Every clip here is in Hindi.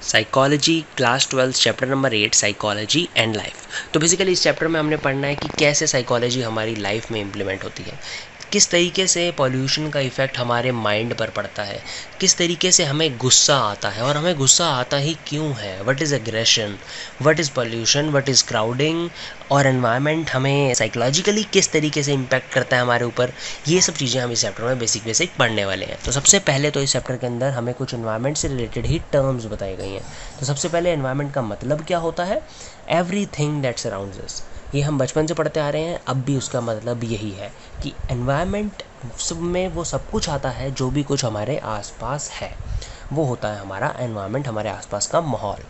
Psychology class 12 chapter number 8 psychology and life. तो बेसिकली इस चैप्टर में हमने पढ़ना है कि कैसे साइकोलॉजी हमारी लाइफ में इम्प्लीमेंट होती है, किस तरीके से पॉल्यूशन का इफ़ेक्ट हमारे माइंड पर पड़ता है, किस तरीके से हमें गुस्सा आता है और हमें गुस्सा आता ही क्यों है, what is aggression, what is pollution, what is crowding और एनवायरनमेंट हमें साइकोलॉजिकली किस तरीके से इम्पैक्ट करता है हमारे ऊपर। ये सब चीज़ें हम इस चैप्टर में बेसिक पढ़ने वाले हैं। तो सबसे पहले तो इस चैप्टर के अंदर हमें कुछ एनवायरनमेंट से रिलेटेड ही टर्म्स बताई गई हैं। तो सबसे पहले एनवायरनमेंट का मतलब क्या होता है, एवरीथिंग दैट सराउंड्स अस। ये हम बचपन से पढ़ते आ रहे हैं, अब भी उसका मतलब यही है कि एनवायरनमेंट सब में वो सब कुछ आता है जो भी कुछ हमारे आसपास है, वो होता है हमारा एनवायरनमेंट, हमारे आसपास का माहौल।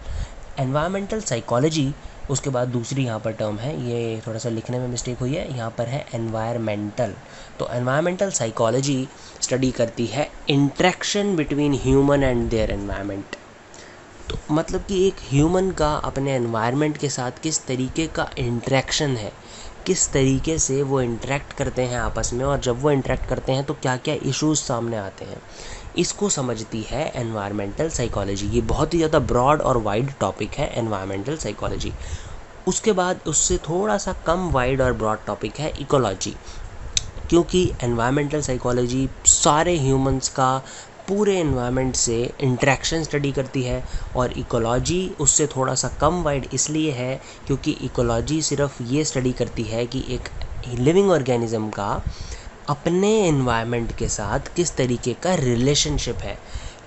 एनवायरमेंटल साइकोलॉजी उसके बाद दूसरी यहाँ पर टर्म है, ये थोड़ा सा लिखने में मिस्टेक हुई है, यहाँ पर है एनवायरमेंटल। तो एनवायरमेंटल साइकोलॉजी स्टडी करती है interaction between human and their environment. तो मतलब कि एक ह्यूमन का अपने एनवायरनमेंट के साथ किस तरीके का इंटरेक्शन है, किस तरीके से वो इंटरेक्ट करते हैं आपस में, और जब वो इंटरेक्ट करते हैं तो क्या क्या इश्यूज सामने आते हैं, इसको समझती है एनवायरमेंटल साइकोलॉजी। ये बहुत ही ज़्यादा ब्रॉड और वाइड टॉपिक है एनवायरमेंटल साइकोलॉजी। उसके बाद उससे थोड़ा सा कम वाइड और ब्रॉड टॉपिक है इकोलॉजी, क्योंकि एनवायरमेंटल साइकोलॉजी सारे ह्यूमंस का पूरे एनवायरनमेंट से इंटरेक्शन स्टडी करती है, और इकोलॉजी उससे थोड़ा सा कम वाइड इसलिए है क्योंकि इकोलॉजी सिर्फ ये स्टडी करती है कि एक लिविंग ऑर्गेनिज्म का अपने एनवायरनमेंट के साथ किस तरीके का रिलेशनशिप है।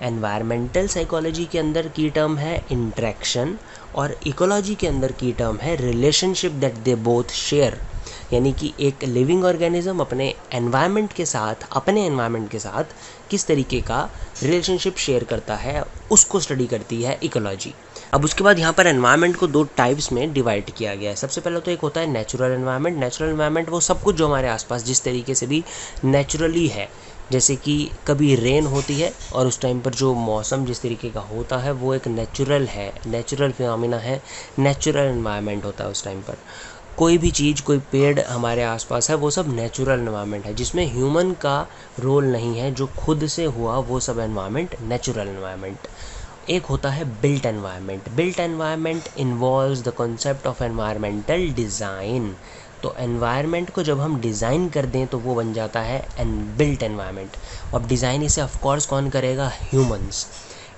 एनवायरमेंटल साइकोलॉजी के अंदर की टर्म है इंटरेक्शन, और इकोलॉजी के अंदर की टर्म है relationship that they both share. यानी कि एक लिविंग ऑर्गेनिज्म अपने एनवायरनमेंट के साथ, अपने एनवायरनमेंट के साथ किस तरीके का रिलेशनशिप शेयर करता है, उसको स्टडी करती है इकोलॉजी। अब उसके बाद यहाँ पर एनवायरनमेंट को दो टाइप्स में डिवाइड किया गया है। सबसे पहले तो एक होता है नेचुरल एनवायरनमेंट। नेचुरल एनवायरनमेंट वो सब कुछ जो हमारे आसपास जिस तरीके से भी नेचुरली है, जैसे कि कभी रेन होती है और उस टाइम पर जो मौसम जिस तरीके का होता है वो एक नेचुरल है, नेचुरल फिनोमिना है, नेचुरल एनवायरनमेंट होता है उस टाइम पर। कोई भी चीज़, कोई पेड़ हमारे आसपास है, वो सब नेचुरल एनवायरनमेंट है जिसमें ह्यूमन का रोल नहीं है, जो खुद से हुआ वो सब एनवायरनमेंट नेचुरल एनवायरनमेंट। एक होता है built environment. Built environment involves the concept of environmental design. तो एनवायरनमेंट को जब हम डिज़ाइन कर दें तो वो बन जाता है बिल्ट एनवायरनमेंट। अब डिज़ाइन इसे ऑफकोर्स कौन करेगा, humans.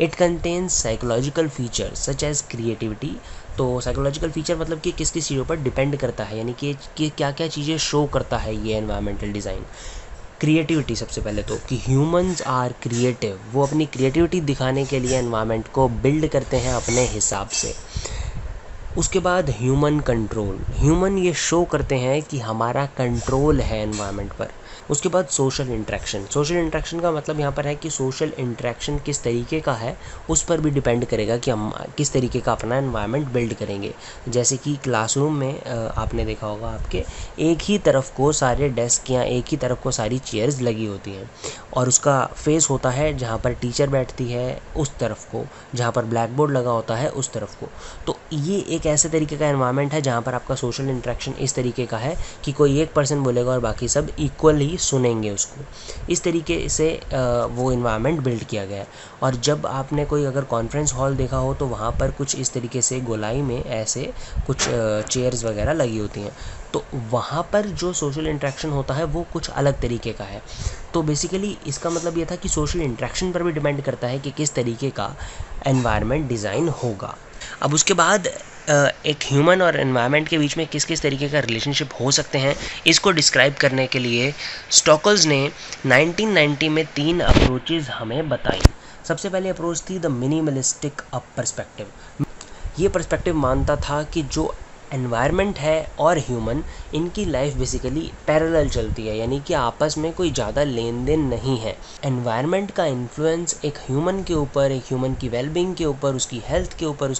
It contains psychological features such as creativity. तो साइकोलॉजिकल फीचर मतलब कि किस किस चीज़ों पर डिपेंड करता है, यानी कि क्या क्या चीज़ें शो करता है ये एनवायरमेंटल डिज़ाइन। क्रिएटिविटी सबसे पहले तो कि ह्यूमंस आर क्रिएटिव, वो अपनी क्रिएटिविटी दिखाने के लिए एनवायरनमेंट को बिल्ड करते हैं अपने हिसाब से। उसके बाद ह्यूमन कंट्रोल, ह्यूमन ये शो करते हैं कि हमारा कंट्रोल है एनवायरनमेंट पर। उसके बाद सोशल इंटरेक्शन। सोशल इंटरेक्शन का मतलब यहाँ पर है कि सोशल इंटरेक्शन किस तरीके का है उस पर भी डिपेंड करेगा कि हम किस तरीके का अपना एनवायरनमेंट बिल्ड करेंगे। जैसे कि क्लासरूम में आपने देखा होगा आपके एक ही तरफ को सारे डेस्क या एक ही तरफ को सारी चेयर्स लगी होती हैं, और उसका फेस होता है जहाँ पर टीचर बैठती है उस तरफ को, जहाँ पर ब्लैक बोर्ड लगा होता है उस तरफ को। तो ये एक ऐसे तरीके का एनवायरनमेंट है जहाँ पर आपका सोशल इंटरेक्शन इस तरीके का है कि कोई एक पर्सन बोलेगा और बाकी सब इक्वली सुनेंगे उसको। इस तरीके से वो इन्वायरमेंट बिल्ड किया गया है। और जब आपने कोई अगर कॉन्फ्रेंस हॉल देखा हो तो वहाँ पर कुछ इस तरीके से गोलाई में ऐसे कुछ चेयर्स वगैरह लगी होती हैं, तो वहाँ पर जो सोशल इंटरेक्शन होता है वो कुछ अलग तरीके का है। तो बेसिकली इसका मतलब ये था कि सोशल इंटरेक्शन पर भी डिपेंड करता है कि किस तरीके का एनवायरनमेंट डिज़ाइन होगा। अब उसके बाद एक ह्यूमन और एनवायरनमेंट के बीच में किस किस तरीके का रिलेशनशिप हो सकते हैं, इसको डिस्क्राइब करने के लिए स्टॉकल्स ने 1990 में 3 अप्रोचेज़ हमें बताई। सबसे पहली अप्रोच थी द मिनिमलिस्टिक पर्सपेक्टिव। ये पर्सपेक्टिव मानता था कि जो एनवायरनमेंट है और ह्यूमन, इनकी लाइफ बेसिकली पैरेलल चलती है, यानी कि आपस में कोई ज़्यादा लेन देन नहीं है। एनवायरनमेंट का इन्फ्लुएंस एक ह्यूमन के ऊपर, एक ह्यूमन की वेलबींग के ऊपर, उसकी हेल्थ के ऊपर,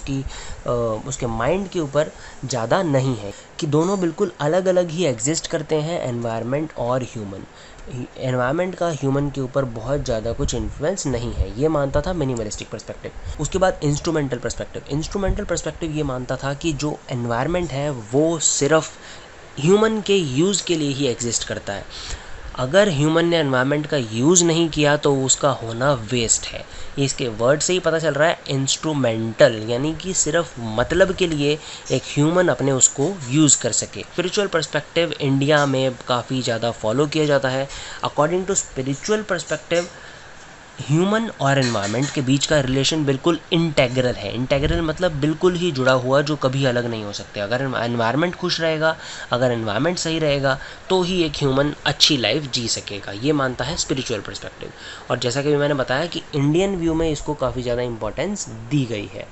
उसके माइंड के ऊपर ज़्यादा नहीं है, कि दोनों बिल्कुल अलग अलग ही एग्जिस्ट करते हैं, एनवायरनमेंट और ह्यूमन। एनवायरनमेंट का ह्यूमन के ऊपर बहुत ज़्यादा कुछ इन्फ्लुएंस नहीं है, ये मानता था मिनिमलिस्टिक पर्सपेक्टिव। उसके बाद इंस्ट्रूमेंटल पर्सपेक्टिव। इंस्ट्रूमेंटल पर्सपेक्टिव ये मानता था कि जो एनवायरनमेंट है वो सिर्फ ह्यूमन के यूज़ के लिए ही एग्जिस्ट करता है। अगर ह्यूमन ने एनवायरनमेंट का यूज़ नहीं किया तो उसका होना वेस्ट है। ये इसके वर्ड से ही पता चल रहा है, इंस्ट्रूमेंटल, यानी कि सिर्फ मतलब के लिए एक ह्यूमन अपने उसको यूज़ कर सके। स्पिरिचुअल पर्सपेक्टिव इंडिया में काफ़ी ज़्यादा फॉलो किया जाता है। According to spiritual perspective, human और एनवायरनमेंट के बीच का रिलेशन बिल्कुल इंटेग्रल है। इंटेग्रल मतलब बिल्कुल ही जुड़ा हुआ, जो कभी अलग नहीं हो सकते। अगर एनवायरनमेंट खुश रहेगा, अगर एनवायरनमेंट सही रहेगा, तो ही एक ह्यूमन अच्छी लाइफ जी सकेगा। ये मानता है स्पिरिचुअल पर्सपेक्टिव। और जैसा कि मैंने बताया कि इंडियन व्यू में इसको काफ़ी ज़्यादा इंपॉर्टेंस दी गई है।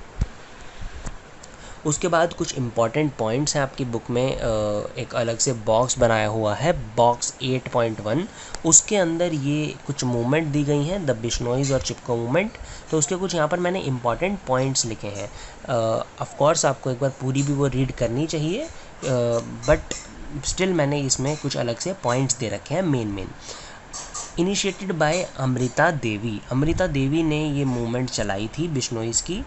उसके बाद कुछ इम्पॉर्टेंट पॉइंट्स हैं आपकी बुक में। एक अलग से बॉक्स बनाया हुआ है, बॉक्स 8.1। उसके अंदर ये कुछ मूवमेंट दी गई हैं, द बिश्नोईज और चिपको मूवमेंट। तो उसके कुछ यहाँ पर मैंने इम्पॉर्टेंट पॉइंट्स लिखे हैं। ऑफ कोर्स आपको एक बार पूरी भी वो रीड करनी चाहिए, बट स्टिल मैंने इसमें कुछ अलग से पॉइंट्स दे रखे हैं main. Initiated by Amrita Devi. Amrita Devi ने ये मूवमेंट चलाई थी बिश्नोईज़ की।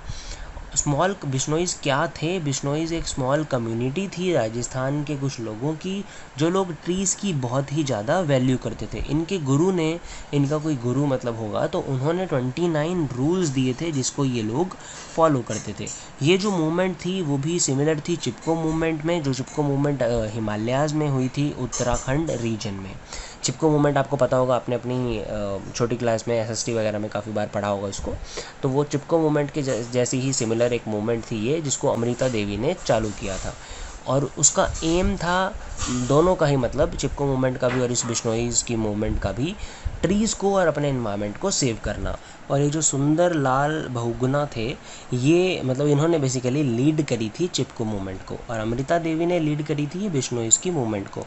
स्मॉल बिश्नोईज़ क्या थे? बिश्नोईज़ एक स्मॉल कम्युनिटी थी राजस्थान के कुछ लोगों की, जो लोग ट्रीज़ की बहुत ही ज़्यादा वैल्यू करते थे। इनके गुरु ने, इनका कोई गुरु मतलब होगा, तो उन्होंने 29 रूल्स दिए थे जिसको ये लोग फॉलो करते थे। ये जो मूवमेंट थी वो भी सिमिलर थी चिपको मूवमेंट में, जो चिपको मूवमेंट हिमालयाज़ में हुई थी, उत्तराखंड रीजन में। चिपको मूवमेंट आपको पता होगा, आपने अपनी छोटी क्लास में एसएसटी वगैरह में काफ़ी बार पढ़ा होगा इसको। तो वो चिपको मूवमेंट के जैसी ही सिमिलर एक मूवमेंट थी ये, जिसको अमृता देवी ने चालू किया था। और उसका एम था, दोनों का ही मतलब, चिपको मूवमेंट का भी और इस बिश्नोईज़ की मूवमेंट का भी, ट्रीज़ को और अपने एनवायरनमेंट को सेव करना। और ये जो सुंदर लाल बहुगुणा थे, ये मतलब इन्होंने बेसिकली लीड करी थी चिपको मूवमेंट को, और अमृता देवी ने लीड करी थी बिश्नोईज़ की मूवमेंट को।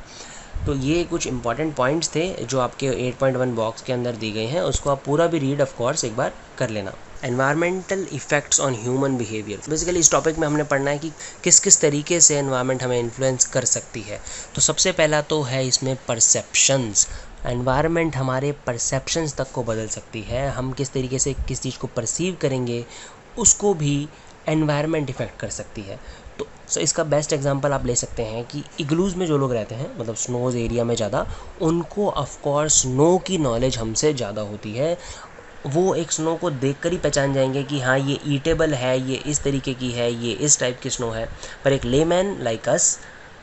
तो ये कुछ इंपॉर्टेंट पॉइंट्स थे जो आपके 8.1 बॉक्स के अंदर दी गए हैं। उसको आप पूरा भी रीड ऑफ कोर्स एक बार कर लेना। Environmental effects on human behaviour. Basically इस टॉपिक में हमने पढ़ना है कि किस किस तरीके से एनवायरनमेंट हमें इन्फ्लुएंस कर सकती है। तो सबसे पहला तो है इसमें परसेप्शंस। एनवायरनमेंट हमारे परसेप्शंस तक को बदल सकती है। हम किस तरीके से किस चीज़ को परसीव करेंगे, उसको भी एनवायरनमेंट इफ़ेक्ट कर सकती है। तो इसका बेस्ट एग्जांपल आप ले सकते हैं कि इग्लूज़ में जो लोग रहते हैं, मतलब स्नोज़ एरिया में ज़्यादा, उनको ऑफ कोर्स स्नो की नॉलेज हमसे ज़्यादा होती है। वो एक स्नो को देखकर ही पहचान जाएंगे कि हाँ ये ईटेबल है, ये इस तरीके की है, ये इस टाइप की स्नो है। पर एक लेमैन लाइक अस,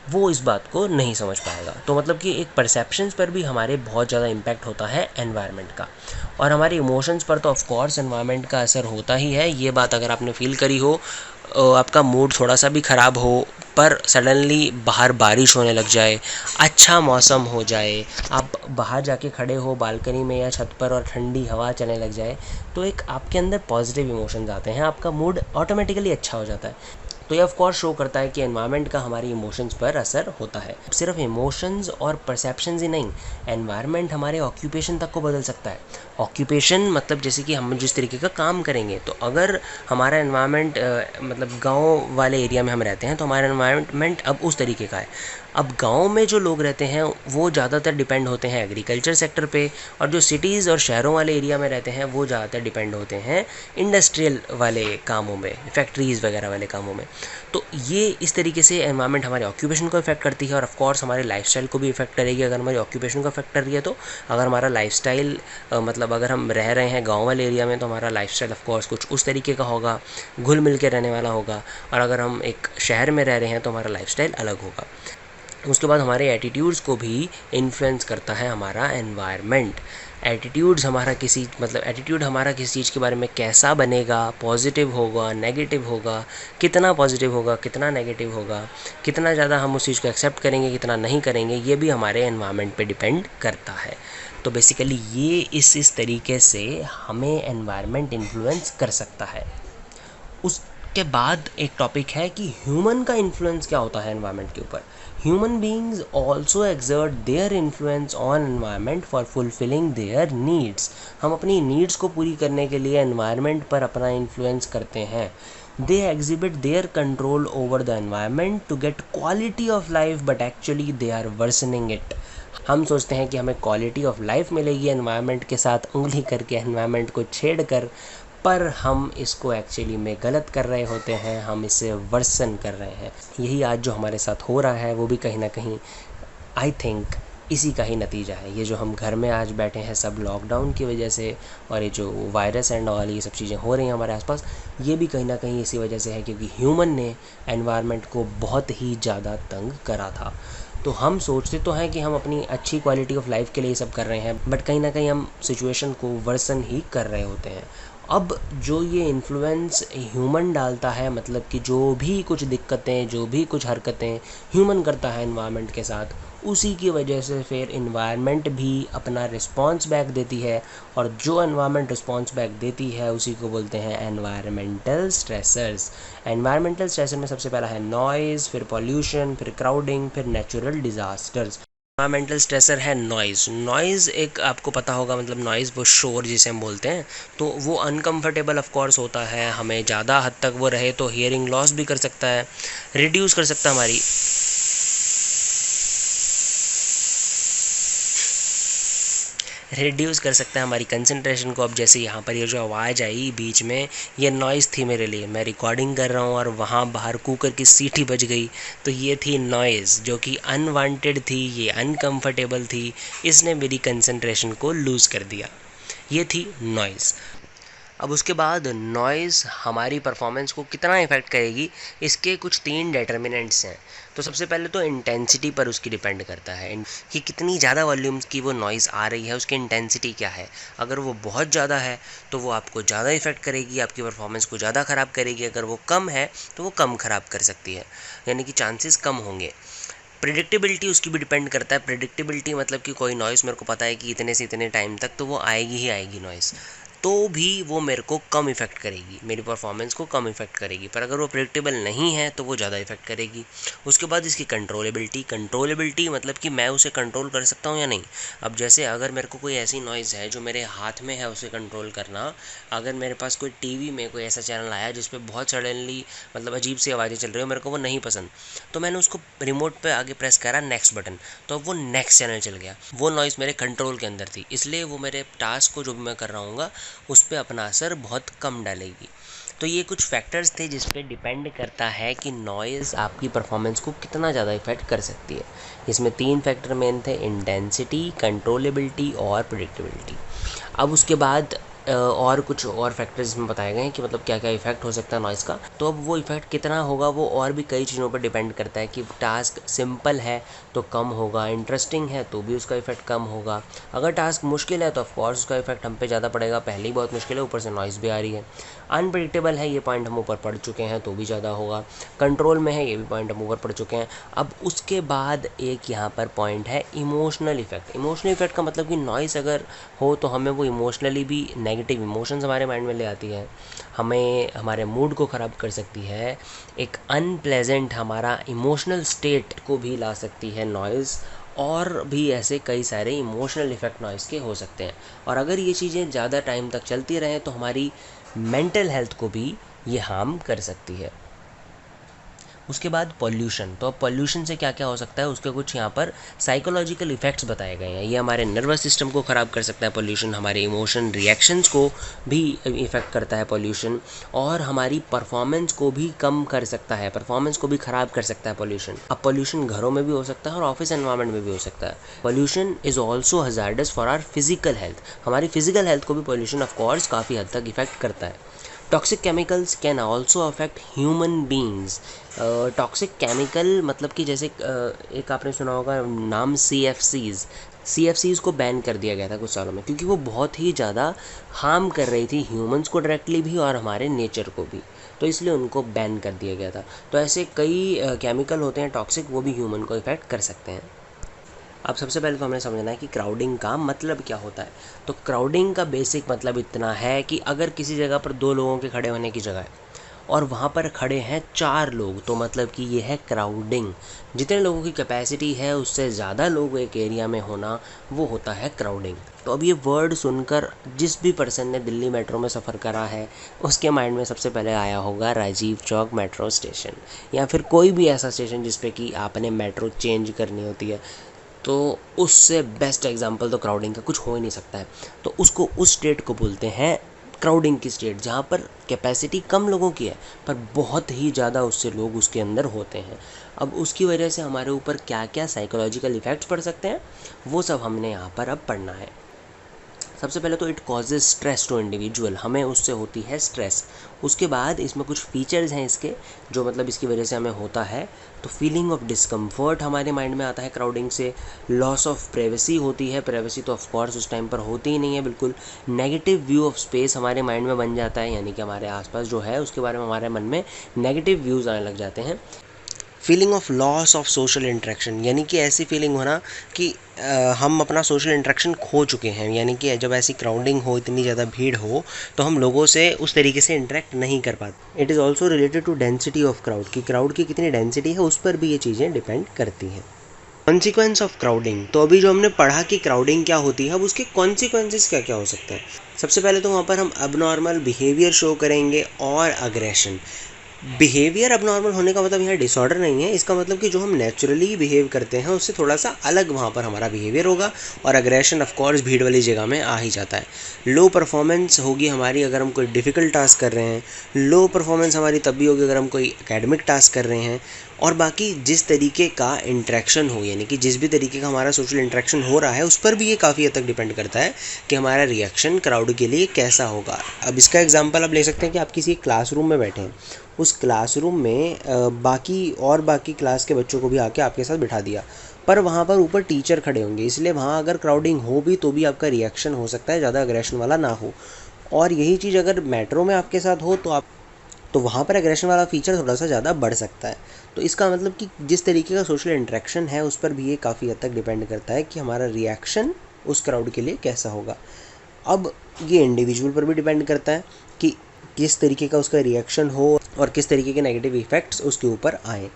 वो इस बात को नहीं समझ पाएगा। तो मतलब कि एक परसेप्शंस पर भी हमारे बहुत ज़्यादा इम्पैक्ट होता है एनवायरनमेंट का। और हमारे इमोशंस पर तो ऑफ कोर्स एनवायरनमेंट का असर होता ही है। ये बात अगर आपने फील करी हो, आपका मूड थोड़ा सा भी ख़राब हो, पर सडनली बाहर बारिश होने लग जाए, अच्छा मौसम हो जाए, आप बाहर जाके खड़े हो बालकनी में या छत पर और ठंडी हवा चलने लग जाए, तो एक आपके अंदर पॉजिटिव इमोशंस आते हैं, आपका मूड ऑटोमेटिकली अच्छा हो जाता है। तो ये ऑफ कोर्स शो करता है कि एनवायरनमेंट का हमारी इमोशंस पर असर होता है। सिर्फ इमोशंस और परसेप्शंस ही नहीं, एनवायरनमेंट हमारे ऑक्यूपेशन तक को बदल सकता है। ऑक्यूपेशन मतलब जैसे कि हम जिस तरीके का काम करेंगे, तो अगर हमारा एनवायरनमेंट मतलब गांव वाले एरिया में हम रहते हैं, तो हमारा एनवायरनमेंट अब उस तरीके का है। अब गांव में जो लोग रहते हैं वो ज़्यादातर डिपेंड होते हैं एग्रीकल्चर सेक्टर पे, और जो सिटीज़ और शहरों वाले एरिया में रहते हैं वो ज़्यादातर डिपेंड होते हैं इंडस्ट्रियल वाले कामों में, फैक्ट्रीज़ वगैरह वाले कामों में। तो ये इस तरीके से एनवायरनमेंट हमारे ऑक्यूपेशन को इफेक्ट करती है, और ऑफ कोर्स हमारे लाइफस्टाइल को भी इफेक्ट करेगी। अगर हमारी ऑक्यूपेशन को इफेक्ट कर रही है, तो अगर हमारा लाइफस्टाइल मतलब अगर हम रह रहे हैं गाँव वाले एरिया में, तो हमारा लाइफस्टाइल ऑफ कोर्स कुछ उस तरीके का होगा, घुल मिल के रहने वाला होगा। और अगर हम एक शहर में रह रहे हैं तो हमारा लाइफस्टाइल अलग होगा। उसके बाद हमारे एटीट्यूड्स को भी इन्फ्लुएंस करता है हमारा एनवायरनमेंट। एटीट्यूड हमारा किसी चीज़ के बारे में कैसा बनेगा, पॉजिटिव होगा, नेगेटिव होगा, कितना पॉजिटिव होगा, कितना नेगेटिव होगा, कितना ज़्यादा हम उस चीज़ को एक्सेप्ट करेंगे, कितना नहीं करेंगे, ये भी हमारे एनवायरनमेंट पे डिपेंड करता है। तो बेसिकली ये इस तरीके से हमें एनवायरनमेंट इन्फ्लुएंस कर सकता है। उसके बाद एक टॉपिक है कि ह्यूमन का इन्फ्लुएंस क्या होता है एनवायरनमेंट के ऊपर। Human beings also exert their influence on environment for fulfilling their needs. हम अपनी नीड्स को पूरी करने के लिए एनवायरनमेंट पर अपना इन्फ्लुएंस करते हैं। They exhibit their control over the environment to get quality of life, but actually they are worsening it. हम सोचते हैं कि हमें क्वालिटी ऑफ लाइफ मिलेगी एनवायरनमेंट के साथ उंगली करके, एनवायरनमेंट को छेड़ कर, पर हम इसको एक्चुअली में गलत कर रहे होते हैं, हम इसे वर्सन कर रहे हैं। यही आज जो हमारे साथ हो रहा है वो भी कहीं ना कहीं आई थिंक इसी का ही नतीजा है। ये जो हम घर में आज बैठे हैं सब लॉकडाउन की वजह से, और ये जो वायरस एंड ऑल ये सब चीज़ें हो रही हैं हमारे आसपास, ये भी कहीं ना कहीं इसी वजह से है, क्योंकि ह्यूमन ने एनवायरनमेंट को बहुत ही ज़्यादा तंग करा था। तो हम सोचते तो हैं कि हम अपनी अच्छी क्वालिटी ऑफ लाइफ के लिए ये सब कर रहे हैं, बट कहीं ना कहीं हम सिचुएशन को वर्सन ही कर रहे होते हैं। अब जो ये इन्फ्लुएंस ह्यूमन डालता है, मतलब कि जो भी कुछ दिक्कतें, जो भी कुछ हरकतें ह्यूमन करता है एनवायरनमेंट के साथ, उसी की वजह से फिर इन्वायरमेंट भी अपना रिस्पॉन्स बैक देती है, और जो एनवायरनमेंट रिस्पॉन्स बैक देती है उसी को बोलते हैं एनवायरमेंटल स्ट्रेसर्स। एनवायरमेंटल स्ट्रेसर में सबसे पहला है नॉइज़, फिर पॉल्यूशन, फिर क्राउडिंग, फिर नेचुरल डिज़ास्टर्स। एनवायरमेंटल स्ट्रेसर है नॉइज़। नॉइज़ एक आपको पता होगा, मतलब नॉइज़ वो शोर जिसे हम बोलते हैं, तो वो अनकम्फर्टेबल ऑफ कोर्स होता है, हमें ज़्यादा हद तक वो रहे तो हियरिंग लॉस भी कर सकता है, रिड्यूस कर सकता है हमारी हमारी कंसंट्रेशन को। अब जैसे यहाँ पर ये जो आवाज़ आई बीच में, ये नॉइज़ थी मेरे लिए, मैं रिकॉर्डिंग कर रहा हूँ और वहाँ बाहर कुकर की सीटी बज गई, तो ये थी नॉइज़ जो कि अनवांटेड थी, ये अनकंफर्टेबल थी, इसने मेरी कंसंट्रेशन को लूज़ कर दिया। ये थी नॉइज़। अब उसके बाद नॉइज़ हमारी परफॉर्मेंस को कितना इफ़ेक्ट करेगी, इसके कुछ 3 डिटर्मिनेंट्स हैं। तो सबसे पहले तो इंटेंसिटी पर उसकी डिपेंड करता है कि कितनी ज़्यादा वॉल्यूम्स की वो नॉइज़ आ रही है, उसकी इंटेंसिटी क्या है। अगर वो बहुत ज़्यादा है तो वो आपको ज़्यादा इफ़ेक्ट करेगी, आपकी परफॉर्मेंस को ज़्यादा ख़राब करेगी। अगर वो कम है तो वो कम ख़राब कर सकती है, यानी कि चांसेस कम होंगे। प्रिडिक्टेबिलिटी उसकी भी डिपेंड करता है। प्रिडिक्टेबिलिटी मतलब कि कोई नॉइज़ मेरे को पता है कि इतने से इतने टाइम तक तो वो आएगी ही आएगी नॉइज़, तो भी वो मेरे को कम इफ़ेक्ट करेगी, मेरी परफॉर्मेंस को कम इफ़ेक्ट करेगी। पर अगर वो प्रेडिक्टेबल नहीं है तो वो ज़्यादा इफ़ेक्ट करेगी। उसके बाद इसकी कंट्रोलेबिलिटी मतलब कि मैं उसे कंट्रोल कर सकता हूँ या नहीं। अब जैसे अगर मेरे को कोई ऐसी नॉइज़ है जो मेरे हाथ में है उसे कंट्रोल करना, अगर मेरे पास कोई टीवी में कोई ऐसा चैनल आया जिस पे बहुत सडनली मतलब अजीब सी आवाज़ें चल रही हो, मेरे को वो नहीं पसंद, तो मैंने उसको रिमोट पे आगे प्रेस करा नेक्स्ट बटन, तो अब वो नेक्स्ट चैनल चल गया। वो नॉइज़ मेरे कंट्रोल के अंदर थी, इसलिए वो मेरे टास्क को जो भी मैं कर रहा हूँ उस पर अपना असर बहुत कम डालेगी। तो ये कुछ फैक्टर्स थे जिस पे डिपेंड करता है कि नॉइज़ आपकी परफॉर्मेंस को कितना ज़्यादा इफ़ेक्ट कर सकती है। इसमें 3 फैक्टर मेन थे, इंटेंसिटी, कंट्रोलेबिलिटी और प्रेडिक्टेबिलिटी। अब उसके बाद और कुछ और फैक्टर्स इसमें बताए गए हैं कि मतलब क्या क्या इफ़ेक्ट हो सकता है नॉइज़ का। तो अब वो इफ़ेक्ट कितना होगा वो और भी कई चीज़ों पर डिपेंड करता है कि टास्क सिंपल है तो कम होगा, इंटरेस्टिंग है तो भी उसका इफ़ेक्ट कम होगा। अगर टास्क मुश्किल है तो ऑफकोर्स उसका इफ़ेक्ट हम पे ज़्यादा पड़ेगा, पहले ही बहुत मुश्किल है ऊपर से नॉइज़ भी आ रही है। अनप्रिडिक्टेबल है, ये पॉइंट हम ऊपर पढ़ चुके हैं, तो भी ज़्यादा होगा। कंट्रोल में है, ये भी पॉइंट हम ऊपर पढ़ चुके हैं। अब उसके बाद एक यहाँ पर पॉइंट है इमोशनल इफ़ेक्ट। इमोशनल इफ़ेक्ट का मतलब कि नॉइज़ अगर हो तो हमें वो इमोशनली भी नेगेटिव इमोशंस हमारे माइंड में ले आती है, हमें हमारे मूड को ख़राब कर सकती है, एक अनप्लेजेंट हमारा इमोशनल स्टेट को भी ला सकती है नॉइज़, और भी ऐसे कई सारे इमोशनल इफ़ेक्ट नॉइज़ के हो सकते हैं। और अगर ये चीज़ें ज़्यादा टाइम तक चलती रहें तो हमारी मेंटल हेल्थ को भी ये हार्म कर सकती है। उसके बाद पॉल्यूशन। तो अब पॉल्यूशन से क्या क्या हो सकता है, उसके कुछ यहाँ पर साइकोलॉजिकल इफ़ेक्ट्स बताए गए हैं। ये हमारे नर्वस सिस्टम को ख़राब कर सकता है पॉल्यूशन, हमारे इमोशन रिएक्शंस को भी इफ़ेक्ट करता है पॉल्यूशन, और हमारी परफॉर्मेंस को भी कम कर सकता है, परफॉर्मेंस को भी ख़राब कर सकता है पॉल्यूशन। अब पॉल्यूशन घरों में भी हो सकता है और ऑफिस एनवायरनमेंट में भी हो सकता है। Pollution is also hazardous for our physical health. हमारी फिजिकल हेल्थ को भी पॉल्यूशन ऑफकोर्स काफ़ी हद तक इफ़ेक्ट करता है। Toxic chemicals can also affect human beings. Toxic chemical मतलब कि जैसे एक आपने सुना होगा नाम CFCs को बैन कर दिया गया था कुछ सालों में, क्योंकि वो बहुत ही ज़्यादा हार्म कर रही थी ह्यूमंस को डायरेक्टली भी और हमारे नेचर को भी, तो इसलिए उनको बैन कर दिया गया था। तो ऐसे कई केमिकल होते हैं टॉक्सिक, वो भी ह्यूमन को इफ़ेक्ट कर सकते हैं। अब सबसे पहले तो हमें समझना है कि क्राउडिंग का मतलब क्या होता है। तो क्राउडिंग का बेसिक मतलब इतना है कि अगर किसी जगह पर 2 लोगों के खड़े होने की जगह है और वहाँ पर खड़े हैं 4 लोग, तो मतलब कि ये है क्राउडिंग। जितने लोगों की कैपेसिटी है उससे ज़्यादा लोग एक एरिया में होना, वो होता है क्राउडिंग। तो अब ये वर्ड सुनकर जिस भी पर्सन ने दिल्ली मेट्रो में सफ़र करा है उसके माइंड में सबसे पहले आया होगा राजीव चौक मेट्रो स्टेशन, या फिर कोई भी ऐसा स्टेशन जिस पे कि आपने मेट्रो चेंज करनी होती है। तो उससे बेस्ट एग्जांपल तो क्राउडिंग का कुछ हो ही नहीं सकता है। तो उसको, उस स्टेट को बोलते हैं क्राउडिंग की स्टेट, जहाँ पर कैपेसिटी कम लोगों की है पर बहुत ही ज़्यादा उससे लोग उसके अंदर होते हैं। अब उसकी वजह से हमारे ऊपर क्या क्या साइकोलॉजिकल इफ़ेक्ट्स पड़ सकते हैं वो सब हमने यहाँ पर अब पढ़ना है। सबसे पहले तो it causes stress to individual, हमें उससे होती है स्ट्रेस। उसके बाद इसमें कुछ फीचर्स हैं इसके जो मतलब इसकी वजह से हमें होता है। तो फीलिंग ऑफ डिस्कम्फर्ट हमारे माइंड में आता है क्राउडिंग से। लॉस ऑफ प्राइवेसी होती है, प्राइवेसी तो ऑफ कोर्स उस टाइम पर होती ही नहीं है बिल्कुल। नेगेटिव व्यू ऑफ स्पेस हमारे माइंड में बन जाता है, यानी कि हमारे आसपास जो है उसके बारे में हमारे मन में नेगेटिव व्यूज़ आने लग जाते हैं। Feeling of loss of social interaction, यानी कि ऐसी फीलिंग होना कि हम अपना सोशल इंटरेक्शन खो चुके हैं, यानी कि जब ऐसी क्राउडिंग हो, इतनी ज़्यादा भीड़ हो तो हम लोगों से उस तरीके से इंटरेक्ट नहीं कर पाते। It is also related to density of crowd, कि क्राउड की कितनी डेंसिटी है उस पर भी ये चीज़ें डिपेंड करती हैं। कॉन्सिक्वेंस ऑफ क्राउडिंग, तो अभी जो हमने पढ़ा कि क्राउडिंग क्या होती है, अब उसके कॉन्सिक्वेंसेस क्या क्या हो सकते हैं। सबसे पहले तो वहाँ पर हम अबनॉर्मल बिहेवियर शो करेंगे और अग्रेशन। बिहेवियर अब नॉर्मल होने का मतलब यहाँ डिसऑर्डर नहीं है, इसका मतलब कि जो हम नेचुरली बिहेव करते हैं उससे थोड़ा सा अलग वहाँ पर हमारा बिहेवियर होगा। और अग्रेशन ऑफ कोर्स भीड़ वाली जगह में आ ही जाता है। लो परफॉर्मेंस होगी हमारी अगर हम कोई डिफ़िकल्ट टास्क कर रहे हैं। लो परफॉर्मेंस हमारी तब भी होगी अगर हम कोई एकेडमिक टास्क कर रहे हैं। और बाकी जिस तरीके का इंटरेक्शन हो, यानी कि जिस भी तरीके का हमारा सोशल इंटरेक्शन हो रहा है उस पर भी ये काफ़ी हद तक डिपेंड करता है कि हमारा रिएक्शन क्राउड के लिए कैसा होगा। अब इसका एग्जांपल आप ले सकते हैं कि आप किसी क्लासरूम में बैठे हैं, उस क्लासरूम में बाकी क्लास के बच्चों को भी आके आपके साथ बिठा दिया, पर वहाँ पर ऊपर टीचर खड़े होंगे, इसलिए वहाँ अगर क्राउडिंग हो भी तो भी आपका रिएक्शन हो सकता है ज़्यादा अग्रेशन वाला ना हो। और यही चीज़ अगर मेट्रो में आपके साथ हो तो वहाँ पर एग्रेशन वाला फीचर थोड़ा सा ज़्यादा बढ़ सकता है। तो इसका मतलब कि जिस तरीके का सोशल इंटरेक्शन है उस पर भी ये काफ़ी हद तक डिपेंड करता है कि हमारा रिएक्शन उस क्राउड के लिए कैसा होगा। अब ये इंडिविजुअल पर भी डिपेंड करता है कि किस तरीके का उसका रिएक्शन हो और किस तरीके के नेगेटिव इफ़ेक्ट्स उसके ऊपर आएँ।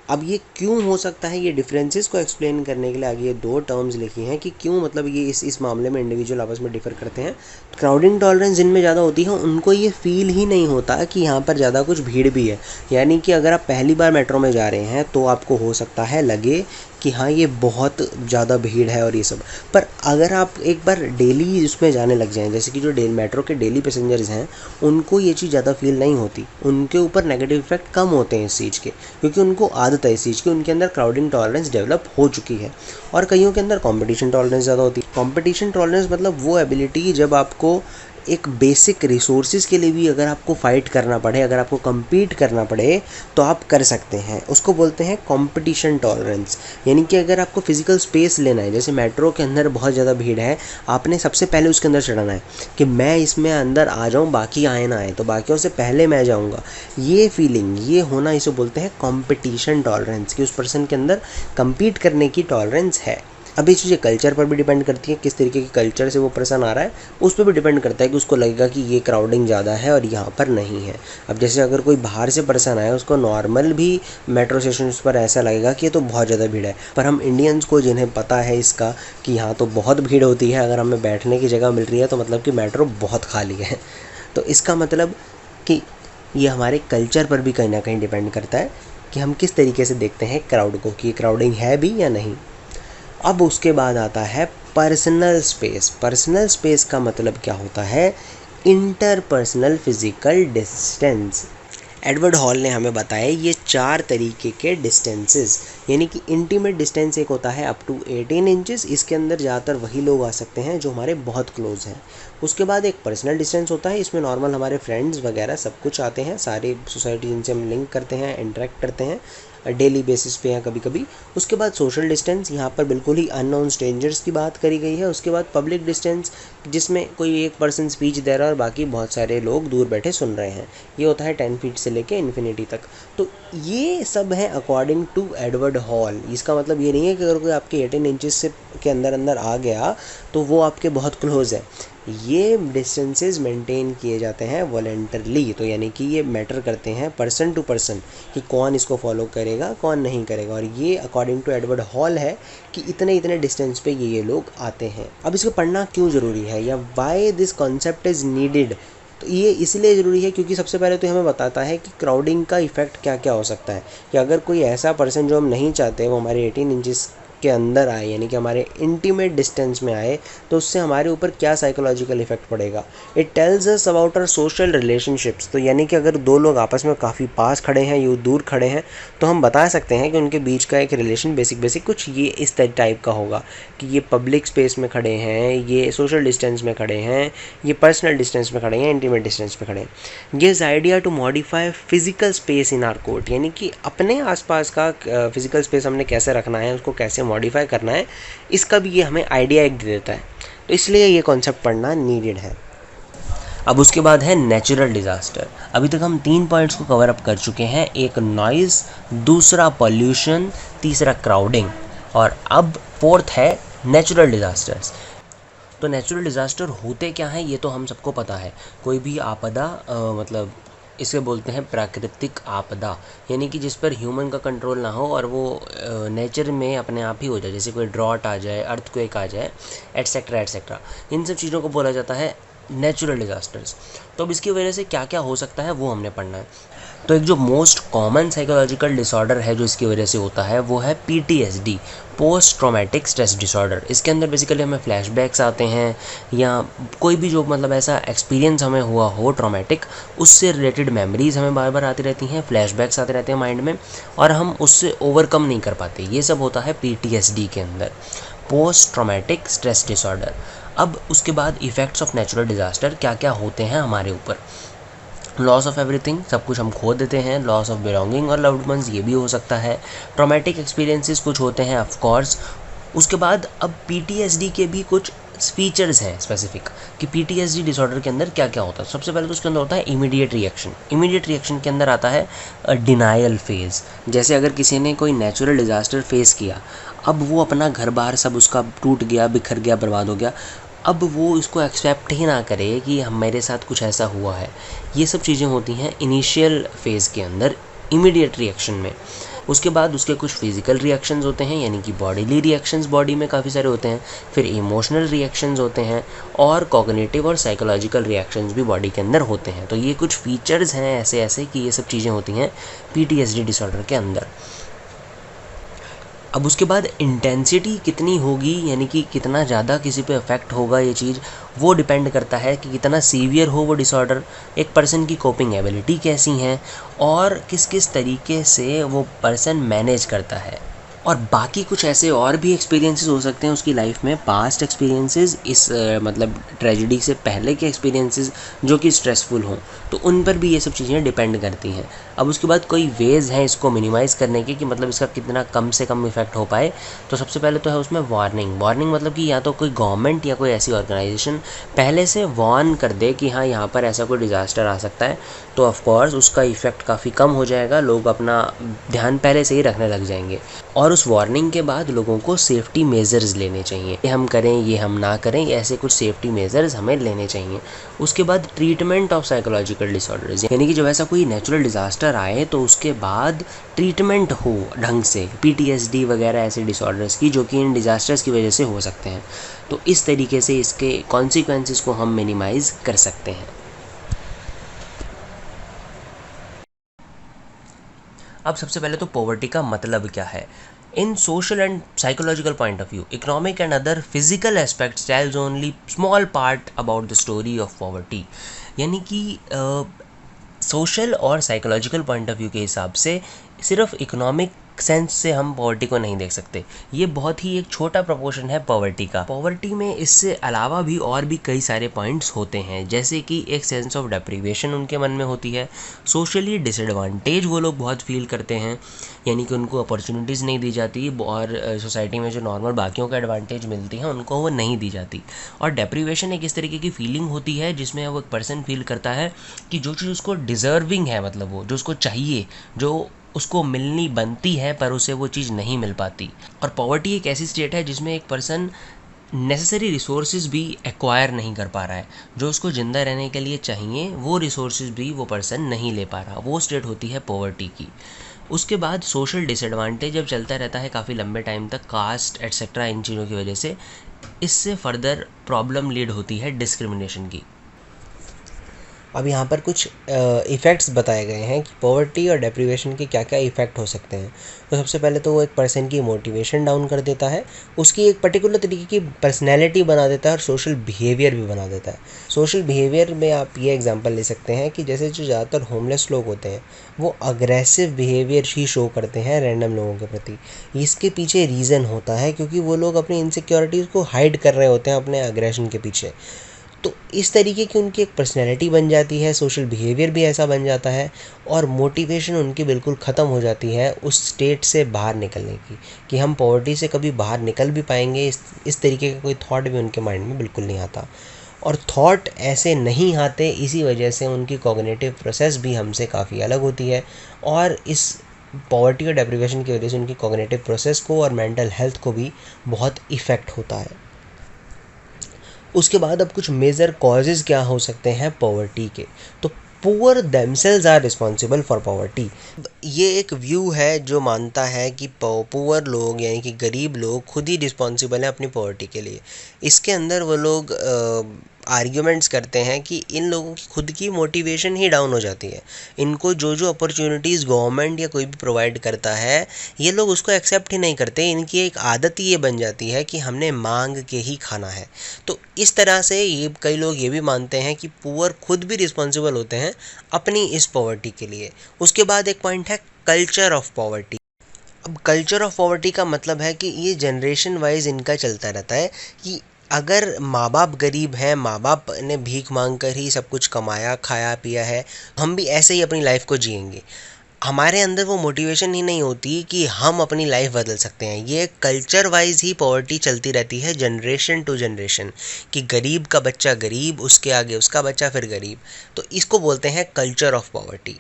अब ये क्यों हो सकता है, ये डिफरेंसेस को एक्सप्लेन करने के लिए आगे ये दो टर्म्स लिखी हैं कि क्यों मतलब ये इस मामले में इंडिविजुअल आपस में डिफर करते हैं। क्राउडिंग टॉलरेंस जिनमें ज़्यादा होती है उनको ये फील ही नहीं होता कि यहाँ पर ज़्यादा कुछ भीड़ भी है। यानी कि अगर आप पहली बार मेट्रो में जा रहे हैं तो आपको हो सकता है लगे कि हाँ ये बहुत ज़्यादा भीड़ है और ये सब, पर अगर आप एक बार डेली उसमें जाने लग जाएं, जैसे कि जो मेट्रो के डेली पैसेंजर्स हैं उनको ये चीज़ ज़्यादा फील नहीं होती, उनके ऊपर नेगेटिव इफेक्ट कम होते हैं इस चीज़ के, क्योंकि उनको आदत है इस चीज़ की, उनके अंदर क्राउडिंग टॉलरेंस डेवलप हो चुकी है। और कईयों के अंदर कॉम्पिटिशन टॉलरेंस ज़्यादा होती है। कॉम्पिटिशन टॉलरेंस मतलब वो एबिलिटी जब आपको एक बेसिक रिसोर्सेज के लिए भी अगर आपको फ़ाइट करना पड़े, अगर आपको कम्पीट करना पड़े तो आप कर सकते हैं, उसको बोलते हैं कंपटीशन टॉलरेंस। यानी कि अगर आपको फिजिकल स्पेस लेना है, जैसे मेट्रो के अंदर बहुत ज़्यादा भीड़ है, आपने सबसे पहले उसके अंदर चढ़ना है कि मैं इसमें अंदर आ जाऊँ, बाकी आए ना आए, तो बाकियों से पहले मैं जाऊँगा। ये फीलिंग, ये होना, इसे बोलते हैं कंपटीशन टॉलरेंस, कि उस पर्सन के अंदर कम्पीट करने की टॉलरेंस है। अब ये चीज़ें कल्चर पर भी डिपेंड करती है, किस तरीके के कल्चर से वो पर्सन आ रहा है उस पर भी डिपेंड करता है कि उसको लगेगा कि ये क्राउडिंग ज़्यादा है और यहाँ पर नहीं है। अब जैसे अगर कोई बाहर से पर्सन आए, उसको नॉर्मल भी मेट्रो स्टेशन पर ऐसा लगेगा कि ये तो बहुत ज़्यादा भीड़ है, पर हम इंडियंस को जिन्हें पता है इसका कि यहाँ तो बहुत भीड़ होती है, अगर हमें बैठने की जगह मिल रही है तो मतलब कि मेट्रो बहुत खाली है। तो इसका मतलब कि ये हमारे कल्चर पर भी कहीं ना कहीं डिपेंड करता है कि हम किस तरीके से देखते हैं क्राउड को, कि क्राउडिंग है भी या नहीं। अब उसके बाद आता है पर्सनल स्पेस। पर्सनल स्पेस का मतलब क्या होता है? Interpersonal physical distance. Edward hall ने हमें बताया ये 4 तरीके के डिस्टेंसेस, यानी कि इंटीमेट डिस्टेंस एक होता है अप टू 18 इंचेस, इसके अंदर ज़्यादातर वही लोग आ सकते हैं जो हमारे बहुत क्लोज हैं। उसके बाद एक पर्सनल डिस्टेंस होता है, इसमें नॉर्मल हमारे फ्रेंड्स वगैरह सब कुछ आते हैं, सारे सोसाइटी जिनसे हम लिंक करते हैं, इंटरेक्ट करते हैं डेली बेसिस पे या कभी कभी। उसके बाद सोशल डिस्टेंस, यहाँ पर बिल्कुल ही अननोन स्ट्रेंजर्स की बात करी गई है। उसके बाद पब्लिक डिस्टेंस, जिसमें कोई एक पर्सन स्पीच दे रहा है और बाकी बहुत सारे लोग दूर बैठे सुन रहे हैं, ये होता है 10 फीट से लेके इन्फिनिटी तक। तो ये सब है अकॉर्डिंग टू एडवर्ड हॉल। इसका मतलब ये नहीं है कि अगर कोई आपके 18 इंचेस से के अंदर आ गया तो वो आपके बहुत क्लोज है। ये डिस्टेंसेस मेंटेन किए जाते हैं वॉलंटरली, तो यानी कि ये मैटर करते हैं पर्सन टू पर्सन कि कौन इसको फॉलो करेगा कौन नहीं करेगा। और ये अकॉर्डिंग टू एडवर्ड हॉल है कि इतने डिस्टेंस पे ये लोग आते हैं। अब इसको पढ़ना क्यों ज़रूरी है या why this concept is needed, तो ये इसलिए ज़रूरी है क्योंकि सबसे पहले तो हमें बताता है कि क्राउडिंग का इफ़ेक्ट क्या क्या हो सकता है। कि अगर कोई ऐसा पर्सन जो हम नहीं चाहते वो हमारे 18 इंचेस के अंदर आए, यानी कि हमारे इंटीमेट डिस्टेंस में आए, तो उससे हमारे ऊपर क्या साइकोलॉजिकल इफेक्ट पड़ेगा। It tells us about our social relationships. तो यानी कि अगर दो लोग आपस में काफ़ी पास खड़े हैं या दूर खड़े हैं, तो हम बता सकते हैं कि उनके बीच का एक रिलेशन बेसिक कुछ ये इस टाइप का होगा कि ये पब्लिक स्पेस में खड़े हैं, ये सोशल डिस्टेंस में खड़े हैं, ये पर्सनल डिस्टेंस में खड़े हैं, इंटीमेट डिस्टेंस में खड़े हैं। Gives idea to modify physical space in our court, यानी कि अपने आसपास का फिजिकल स्पेस हमने कैसे रखना है, उसको कैसे मॉडिफाई करना है, इसका भी ये हमें आइडिया एक दे देता है। तो इसलिए ये कॉन्सेप्ट पढ़ना नीडेड है। अब उसके बाद है नेचुरल डिज़ास्टर। अभी तक हम 3 पॉइंट्स को कवर अप कर चुके हैं, एक नॉइज़, दूसरा पॉल्यूशन, तीसरा क्राउडिंग, और अब फोर्थ है नेचुरल डिज़ास्टर्स। तो नेचुरल डिज़ास्टर होते क्या हैं ये तो हम सबको पता है। कोई भी आपदा मतलब इसे बोलते हैं प्राकृतिक आपदा, यानी कि जिस पर ह्यूमन का कंट्रोल ना हो और वो नेचर में अपने आप ही हो जाए, जैसे कोई ड्रॉट आ जाए, अर्थक्वेक आ जाए, एटसेट्रा एटसेट्रा। इन सब चीज़ों को बोला जाता है नेचुरल डिज़ास्टर्स। तो अब इसकी वजह से क्या क्या हो सकता है वो हमने पढ़ना है। तो एक जो मोस्ट कॉमन साइकोलॉजिकल डिसऑर्डर है जो इसकी वजह से होता है वो है PTSD, post traumatic stress disorder. इसके अंदर बेसिकली हमें फ्लैशबैक्स आते हैं या कोई भी जो मतलब ऐसा एक्सपीरियंस हमें हुआ हो ट्रॉमेटिक, उससे रिलेटेड मेमोरीज हमें बार बार आती रहती हैं, फ्लैशबैक्स आते रहते हैं माइंड में, और हम उससे ओवरकम नहीं कर पाते। ये सब होता है PTSD के अंदर, पोस्ट ट्रॉमेटिक स्ट्रेस डिसऑर्डर। अब उसके बाद इफ़ेक्ट्स ऑफ नेचुरल डिज़ास्टर क्या क्या होते हैं हमारे ऊपर। लॉस ऑफ एवरीथिंग, सब कुछ हम खो देते हैं। लॉस ऑफ बिलोंगिंग और लव्ड वंस, ये भी हो सकता है। ट्रॉमेटिक एक्सपीरियंसेस कुछ होते हैं ऑफ कोर्स। उसके बाद अब PTSD के भी कुछ फीचर्स हैं स्पेसिफिक कि PTSD डिसऑर्डर के अंदर क्या क्या होता है। सबसे पहले तो उसके अंदर होता है इमीडिएट रिएक्शन। इमीडिएट रिएक्शन के अंदर आता है डिनायल फेज़। जैसे अगर किसी ने कोई नेचुरल डिज़ास्टर फेस किया, अब वो अपना घर बार सब उसका टूट गया, बिखर गया, बर्बाद हो गया, अब वो इसको एक्सेप्ट ही ना करे कि हम मेरे साथ कुछ ऐसा हुआ है। ये सब चीज़ें होती हैं इनिशियल फेज़ के अंदर, इमीडिएट रिएक्शन में। उसके बाद उसके कुछ फिजिकल रिएक्शंस होते हैं, यानी कि बॉडीली रिएक्शंस बॉडी में काफ़ी सारे होते हैं। फिर इमोशनल रिएक्शंस होते हैं, और कॉग्निटिव और साइकोलॉजिकल रिएक्शंस भी बॉडी के अंदर होते हैं। तो ये कुछ फीचर्स हैं ऐसे ऐसे कि ये सब चीज़ें होती हैं PTSD डिसऑर्डर के अंदर। अब उसके बाद इंटेंसिटी कितनी होगी, यानी कि कितना ज़्यादा किसी पे अफेक्ट होगा ये चीज़, वो डिपेंड करता है कि कितना सीवियर हो वो डिसऑर्डर, एक पर्सन की कोपिंग एबिलिटी कैसी हैं, और किस किस तरीके से वो पर्सन मैनेज करता है। और बाकी कुछ ऐसे और भी एक्सपीरियंसेस हो सकते हैं उसकी लाइफ में, पास्ट एक्सपीरियंसेस, इस मतलब ट्रेजेडी से पहले के एक्सपीरियंसेस जो कि स्ट्रेसफुल हों, तो उन पर भी ये सब चीज़ें डिपेंड करती हैं। अब उसके बाद कोई वेज़ हैं इसको मिनिमाइज़ करने के कि मतलब इसका कितना कम से कम इफेक्ट हो पाए। तो सबसे पहले तो है उसमें वार्निंग। वार्निंग मतलब कि या तो कोई गवर्नमेंट या कोई ऐसी ऑर्गेनाइजेशन पहले से वार्न कर दे कि हाँ यहाँ पर ऐसा कोई डिज़ास्टर आ सकता है, तो ऑफकोर्स उसका इफ़ेक्ट काफ़ी कम हो जाएगा, लोग अपना ध्यान पहले से ही रखने लग जाएंगे। और उस वार्निंग के बाद लोगों को सेफ्टी मेजर्स लेने चाहिए, ये हम करें ये हम ना करें, ऐसे कुछ सेफ्टी मेजर्स हमें लेने चाहिए। उसके बाद ट्रीटमेंट ऑफ साइकोलॉजिकल डिसऑर्डर्स, यानी कि जब ऐसा कोई नेचुरल डिज़ास्टर आए तो उसके बाद ट्रीटमेंट हो ढंग से PTSD वगैरह ऐसे डिसऑर्डर्स की जो कि इन डिज़ास्टर्स की वजह से हो सकते हैं। तो इस तरीके से इसके कॉन्सिक्वेंसेस को हम मिनिमाइज़ कर सकते हैं। अब सबसे पहले तो पॉवर्टी का मतलब क्या है। In social and psychological point of view, economic and other physical aspects tells only small part about the story of poverty. यानी कि सोशल और साइकोलॉजिकल पॉइंट ऑफ व्यू के हिसाब से सिर्फ इकोनॉमिक सेंस से हम पॉवर्टी को नहीं देख सकते। ये बहुत ही एक छोटा प्रोपोर्शन है पॉवर्टी का। पॉवर्टी में इससे अलावा भी और भी कई सारे पॉइंट्स होते हैं, जैसे कि एक सेंस ऑफ डेप्रीवेशन उनके मन में होती है। सोशली डिसएडवांटेज वो लोग बहुत फील करते हैं, यानी कि उनको अपॉर्चुनिटीज़ नहीं दी जाती, और सोसाइटी में जो नॉर्मल बाकियों को एडवांटेज मिलती हैं उनको वो नहीं दी जाती। और डेप्रीवेशन एक इस तरीके की फीलिंग होती है जिसमें वो एक पर्सन फील करता है कि जो चीज़ उसको डिज़र्विंग है, मतलब वो जो उसको चाहिए, जो उसको मिलनी बनती है, पर उसे वो चीज़ नहीं मिल पाती। और पॉवर्टी एक ऐसी स्टेट है जिसमें एक पर्सन नेसेसरी रिसोर्सेज भी एक्वायर नहीं कर पा रहा है, जो उसको ज़िंदा रहने के लिए चाहिए वो रिसोर्सेज भी वो पर्सन नहीं ले पा रहा, वो स्टेट होती है पॉवर्टी की। उसके बाद सोशल डिसएडवांटेज जब चलता रहता है काफ़ी लंबे टाइम तक, कास्ट एट्सेट्रा इन चीज़ों की वजह से, इससे फर्दर प्रॉब्लम लीड होती है डिस्क्रिमिनेशन की। अब यहाँ पर कुछ इफ़ेक्ट्स बताए गए हैं कि पॉवर्टी और डेप्रीवेशन के क्या क्या इफ़ेक्ट हो सकते हैं। तो सबसे पहले तो वो एक पर्सन की मोटिवेशन डाउन कर देता है, उसकी एक पर्टिकुलर तरीके की पर्सनैलिटी बना देता है और सोशल बिहेवियर भी बना देता है। सोशल बिहेवियर में आप ये एग्जांपल ले सकते हैं कि जैसे जो ज़्यादातर होमलेस लोग होते हैं वो अग्रेसिव बिहेवियर ही शो करते हैं रैंडम लोगों के प्रति। इसके पीछे रीज़न होता है क्योंकि वो लोग अपनी इनसिक्योरिटीज़ को हाइड कर रहे होते हैं अपने अग्रेशन के पीछे। तो इस तरीके की उनकी एक पर्सनैलिटी बन जाती है, सोशल बिहेवियर भी ऐसा बन जाता है और मोटिवेशन उनकी बिल्कुल ख़त्म हो जाती है उस स्टेट से बाहर निकलने की, कि हम पॉवर्टी से कभी बाहर निकल भी पाएंगे। इस तरीके का कोई थॉट भी उनके माइंड में बिल्कुल नहीं आता। और थॉट ऐसे नहीं आते, इसी वजह से उनकी कॉग्निटिव प्रोसेस भी हमसे काफ़ी अलग होती है और इस पॉवर्टी और डेप्रिवेशन की वजह से उनकी कॉग्निटिव प्रोसेस को और मेंटल हेल्थ को भी बहुत इफ़ेक्ट होता है। उसके बाद अब कुछ मेजर कॉजेज़ क्या हो सकते हैं पॉवर्टी के। तो poor themselves are responsible for poverty. ये एक व्यू है जो मानता है कि पुअर लोग यानी कि गरीब लोग खुद ही रिस्पॉन्सिबल हैं अपनी पॉवर्टी के लिए। इसके अंदर वो लोग आर्ग्यूमेंट्स करते हैं कि इन लोगों की खुद की मोटिवेशन ही डाउन हो जाती है। इनको जो जो अपॉर्चुनिटीज़ गवर्नमेंट या कोई भी प्रोवाइड करता है ये लोग उसको एक्सेप्ट ही नहीं करते। इनकी एक आदत ही ये बन जाती है कि हमने मांग के ही खाना है। तो इस तरह से ये कई लोग ये भी मानते हैं कि पुअर खुद भी रिस्पॉन्सिबल होते हैं अपनी इस पॉवर्टी के लिए। उसके बाद एक पॉइंट है कल्चर ऑफ पॉवर्टी। अब कल्चर ऑफ पॉवर्टी का मतलब है कि ये जनरेशन वाइज इनका चलता रहता है कि अगर माँ बाप गरीब हैं, माँ बाप ने भीख मांग कर ही सब कुछ कमाया खाया पिया है, हम भी ऐसे ही अपनी लाइफ को जिएंगे। हमारे अंदर वो मोटिवेशन ही नहीं होती कि हम अपनी लाइफ बदल सकते हैं। ये कल्चर वाइज ही पॉवर्टी चलती रहती है जनरेशन टू जनरेशन, कि गरीब का बच्चा गरीब, उसके आगे उसका बच्चा फिर गरीब। तो इसको बोलते हैं कल्चर ऑफ पॉवर्टी।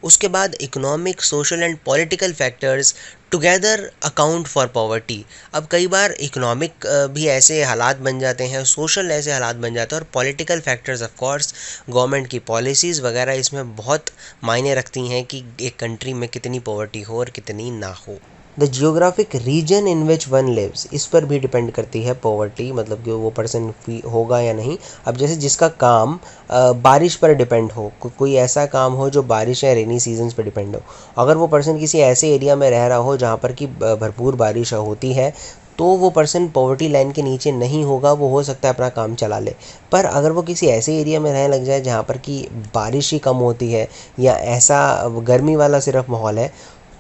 उसके बाद economic, social and political factors together account for poverty. अब कई बार इकोनॉमिक भी ऐसे हालात बन जाते हैं, सोशल ऐसे हालात बन जाते हैं और political factors of course government की पॉलिसीज़ वगैरह इसमें बहुत मायने रखती हैं कि एक कंट्री में कितनी पॉवर्टी हो और कितनी ना हो। The geographic region in which one lives, इस पर भी डिपेंड करती है पॉवर्टी, मतलब कि वो पर्सन होगा या नहीं। अब जैसे जिसका काम बारिश पर डिपेंड हो, कोई ऐसा काम हो जो बारिश या रेनी सीजन्स पर डिपेंड हो, अगर वो पर्सन किसी ऐसे एरिया में रह रहा हो जहाँ पर कि भरपूर बारिश होती है, तो वो पर्सन पॉवर्टी लाइन के नीचे नहीं होगा, वो हो सकता है अपना काम चला ले। पर अगर वो किसी ऐसे एरिया में रहने लग जाए जहाँ पर कि बारिश ही कम होती है या ऐसा गर्मी वाला सिर्फ माहौल है,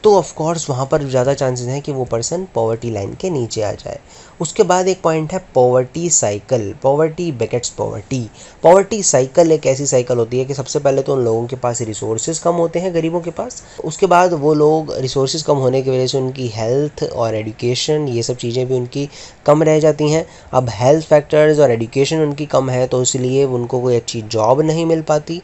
तो ऑफ कोर्स वहाँ पर ज़्यादा चांसेस हैं कि वो पर्सन पॉवर्टी लाइन के नीचे आ जाए। उसके बाद एक पॉइंट है poverty cycle. Poverty begets poverty. Poverty cycle एक ऐसी साइकिल होती है कि सबसे पहले तो उन लोगों के पास रिसोर्सेज कम होते हैं, गरीबों के पास। उसके बाद वो लोग रिसोर्सेज कम होने की वजह से उनकी हेल्थ और एजुकेशन ये सब चीज़ें भी उनकी कम रह जाती हैं। अब हेल्थ फैक्टर्स और एजुकेशन उनकी कम है तो इसलिए उनको कोई अच्छी जॉब नहीं मिल पाती,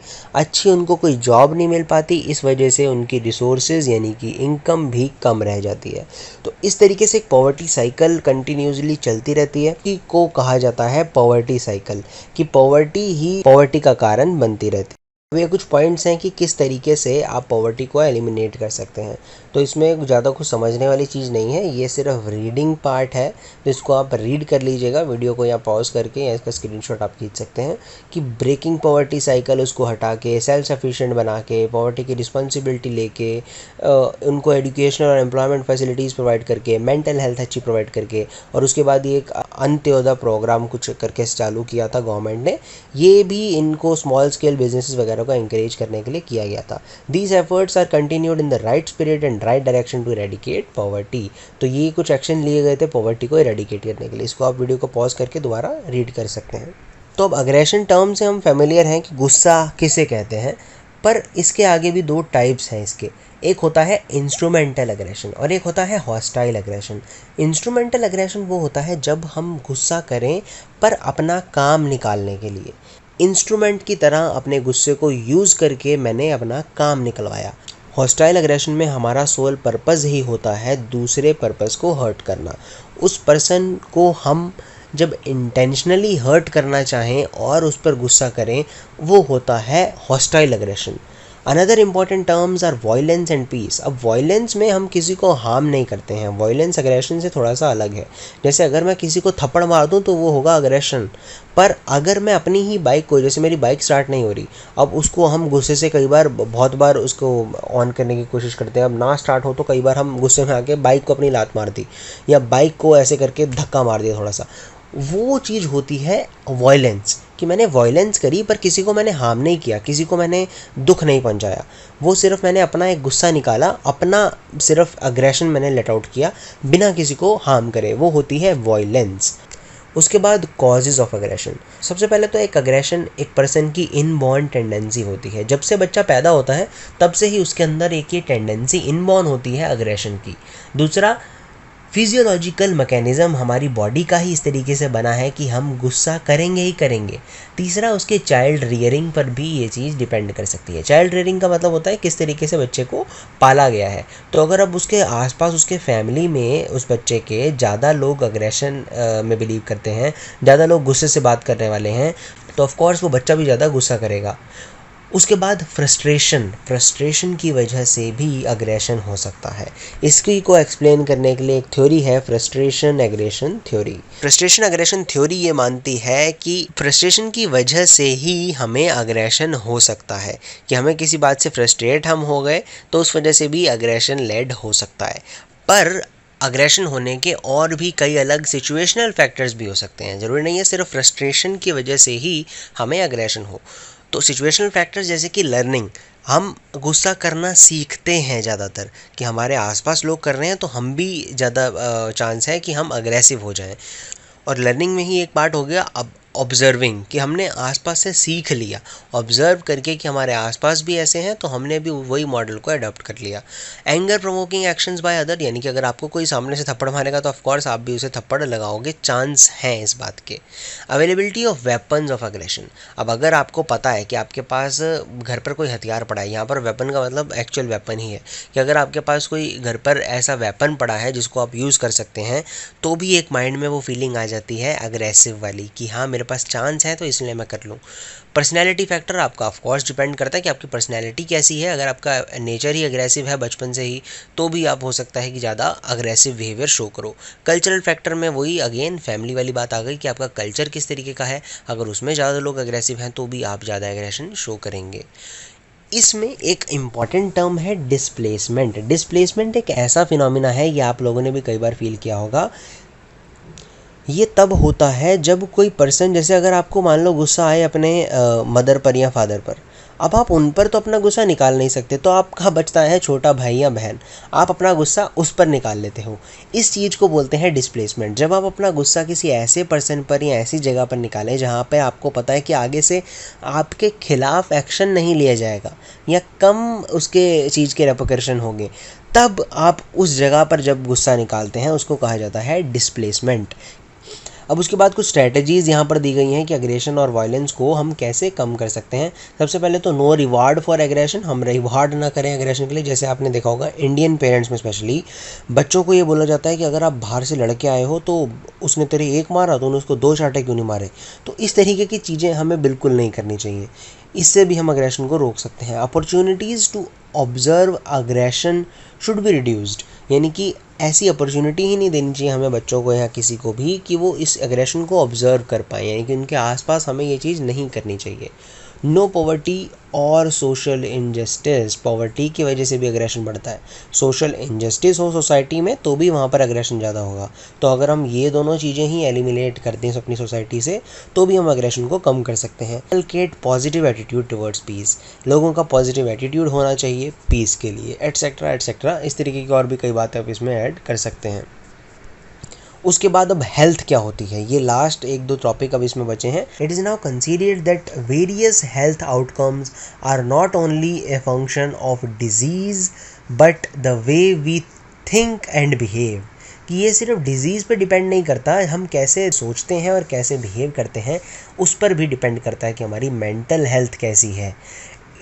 उनको कोई जॉब नहीं मिल पाती, इस वजह से उनकी रिसोर्सेज यानी कि इनकम भी कम रह जाती है। तो इस तरीके से एक पॉवर्टी साइकिल कंटिन्यूसली चलती रहती है कि को कहा जाता है पॉवर्टी साइकिल, कि पॉवर्टी ही पॉवर्टी का कारण बनती रहती है। अब ये कुछ पॉइंट्स हैं कि किस तरीके से आप पॉवर्टी को एलिमिनेट कर सकते हैं। तो इसमें ज़्यादा कुछ समझने वाली चीज़ नहीं है, ये सिर्फ रीडिंग पार्ट है, तो इसको आप रीड कर लीजिएगा वीडियो को, या पॉज करके या इसका स्क्रीनशॉट आप खींच सकते हैं। कि ब्रेकिंग पॉवर्टी साइकिल, उसको हटा के सेल्फ सफिशिएंट बना के, पॉवर्टी की रिस्पॉन्सिबिलिटी लेके, उनको एजुकेशनल और एम्प्लॉयमेंट फैसिलिटीज़ प्रोवाइड करके, मेंटल हेल्थ अच्छी प्रोवाइड करके, और उसके बाद ये एक अंत्योदय प्रोग्राम कुछ करके चालू किया था गवर्नमेंट ने। ये भी इनको स्मॉल स्केल बिजनेसेस वगैरह को encourage करने के लिए किया गया था। These efforts are continued in the right spirit and right direction to eradicate poverty। तो ये कुछ एक्शन लिए गए थे पॉवर्टी को इरेडिकेट करने के लिए। इसको आप वीडियो को पॉज करके दोबारा रीड कर सकते हैं। तो अब अग्रेशन टर्म से हम फेमिलियर हैं कि गुस्सा किसे कहते हैं, पर इसके आगे भी दो टाइप्स हैं इसके। एक होता है इंस्ट्रूमेंटल अग्रेशन और एक होता है हॉस्टाइल अग्रेशन। इंस्ट्रूमेंटल अग्रेशन वो होता है जब हम गुस्सा करें पर अपना काम निकालने के लिए, इंस्ट्रूमेंट की तरह अपने गुस्से को यूज़ करके मैंने अपना काम निकलवाया। हॉस्टाइल अग्रेशन में हमारा सोल पर्पज़ ही होता है दूसरे पर्पज़ को हर्ट करना। उस पर्सन को हम जब इंटेंशनली हर्ट करना चाहें और उस पर गुस्सा करें, वो होता है hostile aggression. Another important terms are violence and peace. अब वायलेंस में हम किसी को हार्म नहीं करते हैं, वायलेंस अग्रेशन से थोड़ा सा अलग है। जैसे अगर मैं किसी को थप्पड़ मार दूं तो वो होगा अग्रेशन, पर अगर मैं अपनी ही बाइक को, जैसे मेरी बाइक स्टार्ट नहीं हो रही, अब उसको हम गुस्से से कई बार, बहुत बार उसको ऑन करने की कोशिश करते हैं, अब ना स्टार्ट हो तो कई बार हम गुस्से में आके बाइक को अपनी लात मार दी या बाइक को ऐसे करके धक्का मार दिया थोड़ा सा, वो चीज़ होती है वायलेंस, कि मैंने वायलेंस करी पर किसी को मैंने हार्म नहीं किया, किसी को मैंने दुख नहीं पहुंचाया, वो सिर्फ मैंने अपना एक गुस्सा निकाला, अपना सिर्फ अग्रेशन मैंने लेट आउट किया बिना किसी को हार्म करे, वो होती है वायलेंस। उसके बाद कॉजेज़ ऑफ अग्रेशन। सबसे पहले तो एक अग्रेशन एक पर्सन की इनबॉर्न टेंडेंसी होती है, जब से बच्चा पैदा होता है तब से ही उसके अंदर एक ये टेंडेंसी इनबॉर्न होती है अग्रेशन की। दूसरा, फिजियोलॉजिकल मैकेनिज़्म हमारी बॉडी का ही इस तरीके से बना है कि हम गुस्सा करेंगे ही करेंगे। तीसरा, उसके चाइल्ड रियरिंग पर भी ये चीज़ डिपेंड कर सकती है। चाइल्ड रियरिंग का मतलब होता है किस तरीके से बच्चे को पाला गया है। तो अगर अब उसके आसपास उसके फैमिली में उस बच्चे के ज़्यादा लोग अग्रेशन में बिलीव करते हैं, ज़्यादा लोग गुस्से से बात करने वाले हैं, तो ऑफकोर्स वो बच्चा भी ज़्यादा गुस्सा करेगा। उसके बाद फ्रस्ट्रेशन की वजह से भी अग्रेशन हो सकता है। इसकी को एक्सप्लेन करने के लिए एक थ्योरी है, frustration aggression theory. Frustration aggression theory ये मानती है कि फ्रस्ट्रेशन की वजह से ही हमें अग्रेशन हो सकता है, कि हमें किसी बात से फ्रस्ट्रेट हम हो गए तो उस वजह से भी अग्रेशन लेड हो सकता है। पर अग्रेशन होने के और भी कई अलग सिचुएशनल फैक्टर्स भी हो सकते हैं, ज़रूरी नहीं है सिर्फ फ्रस्ट्रेशन की वजह से ही हमें अग्रेशन हो। तो सिचुएशनल फैक्टर्स जैसे कि लर्निंग, हम गुस्सा करना सीखते हैं ज़्यादातर, कि हमारे आसपास लोग कर रहे हैं तो हम भी ज़्यादा चांस है कि हम अग्रेसिव हो जाएं। और लर्निंग में ही एक पार्ट हो गया अब ऑब्जर्विंग, कि हमने आसपास से सीख लिया, ऑब्जर्व करके कि हमारे आसपास भी ऐसे हैं तो हमने भी वही मॉडल को अडॉप्ट कर लिया। Anger provoking actions by other, यानी कि अगर आपको कोई सामने से थप्पड़ मारेगा तो ऑफकोर्स आप भी उसे थप्पड़ लगाओगे, चांस हैं इस बात के। Availability of weapons of aggression. अब अगर आपको पता है कि आपके पास घर पर कोई हथियार पड़ा है, यहाँ पर वेपन का मतलब एक्चुअल वेपन ही है, कि अगर आपके पास कोई घर पर ऐसा वेपन पड़ा है जिसको आप यूज़ कर सकते हैं, तो भी एक माइंड में वो फीलिंग आ जाती है अग्रेसिव वाली, कि हाँ मेरे पास चांस है तो इसलिए मैं कर लूँ। पर्सनैलिटी फैक्टर आपका ऑफ कोर्स डिपेंड करता है कि आपकी पर्सनैलिटी कैसी है। अगर आपका नेचर ही अग्रेसिव है बचपन से ही, तो भी आप हो सकता है कि ज़्यादा अग्रेसिव बिहेवियर शो करो। कल्चरल फैक्टर में वही अगेन फैमिली वाली बात आ गई कि आपका कल्चर किस तरीके का है, अगर उसमें ज़्यादा लोग अग्रेसिव हैं तो भी आप ज़्यादा एग्रेशन शो करेंगे। इसमें एक इम्पॉर्टेंट टर्म है डिस्प्लेसमेंट। डिस्प्लेसमेंट एक ऐसा फिनोमिना है, ये आप लोगों ने भी कई बार फील किया होगा। ये तब होता है जब कोई पर्सन, जैसे अगर आपको मान लो गुस्सा आए अपने मदर पर या फादर पर, अब आप उन पर तो अपना गुस्सा निकाल नहीं सकते, तो आपका बचता है छोटा भाई या बहन, आप अपना गुस्सा उस पर निकाल लेते हो। इस चीज़ को बोलते हैं डिस्प्लेसमेंट। जब आप अपना गुस्सा किसी ऐसे पर्सन पर या ऐसी जगह पर निकालें जहाँ पे आपको पता है कि आगे से आपके खिलाफ एक्शन नहीं लिया जाएगा या कम उसके चीज़ के रेपरकशन होंगे, तब आप उस जगह पर जब गुस्सा निकालते हैं उसको कहा जाता है डिस्प्लेसमेंट। अब उसके बाद कुछ स्ट्रैटेजीज़ यहाँ पर दी गई हैं कि एग्रेशन और वायलेंस को हम कैसे कम कर सकते हैं। सबसे पहले तो नो रिवार्ड फॉर एग्रेशन, हम रिवार्ड ना करें एग्रेशन के लिए। जैसे आपने देखा होगा इंडियन पेरेंट्स में स्पेशली बच्चों को ये बोला जाता है कि अगर आप बाहर से लड़के आए हो तो उसने तेरे एक मारा तो उसको दो चाटे क्यों नहीं मारे। तो इस तरीके की चीज़ें हमें बिल्कुल नहीं करनी चाहिए, इससे भी हम अग्रेशन को रोक सकते हैं। Opportunities to observe aggression should be reduced, यानी कि ऐसी अपॉर्चुनिटी ही नहीं देनी चाहिए हमें बच्चों को या किसी को भी कि वो इस एग्रेशन को ऑब्जर्व कर पाएँ, यानी कि उनके आसपास हमें ये चीज़ नहीं करनी चाहिए। नो पॉवर्टी और सोशल इनजस्टिस, पॉवर्टी की वजह से भी अग्रेशन बढ़ता है। सोशल इनजस्टिस हो सोसाइटी में तो भी वहाँ पर अग्रेशन ज़्यादा होगा। तो अगर हम ये दोनों चीज़ें ही एलिमिनेट करते हैं अपनी सोसाइटी से तो भी हम अग्रेशन को कम कर सकते हैं। Inculcate positive attitude towards peace, लोगों का पॉजिटिव एटीट्यूड होना चाहिए पीस के लिए, एटसेट्रा एटसेट्रा। इस तरीके की और भी कई बातें आप इसमें ऐड कर सकते हैं। उसके बाद अब हेल्थ क्या होती है, ये लास्ट एक दो टॉपिक अब इसमें बचे हैं। It is now considered that various health outcomes are not only a function of disease but the way we think and behave, कि ये सिर्फ डिज़ीज़ पे डिपेंड नहीं करता, हम कैसे सोचते हैं और कैसे बिहेव करते हैं उस पर भी डिपेंड करता है कि हमारी मेंटल हेल्थ कैसी है।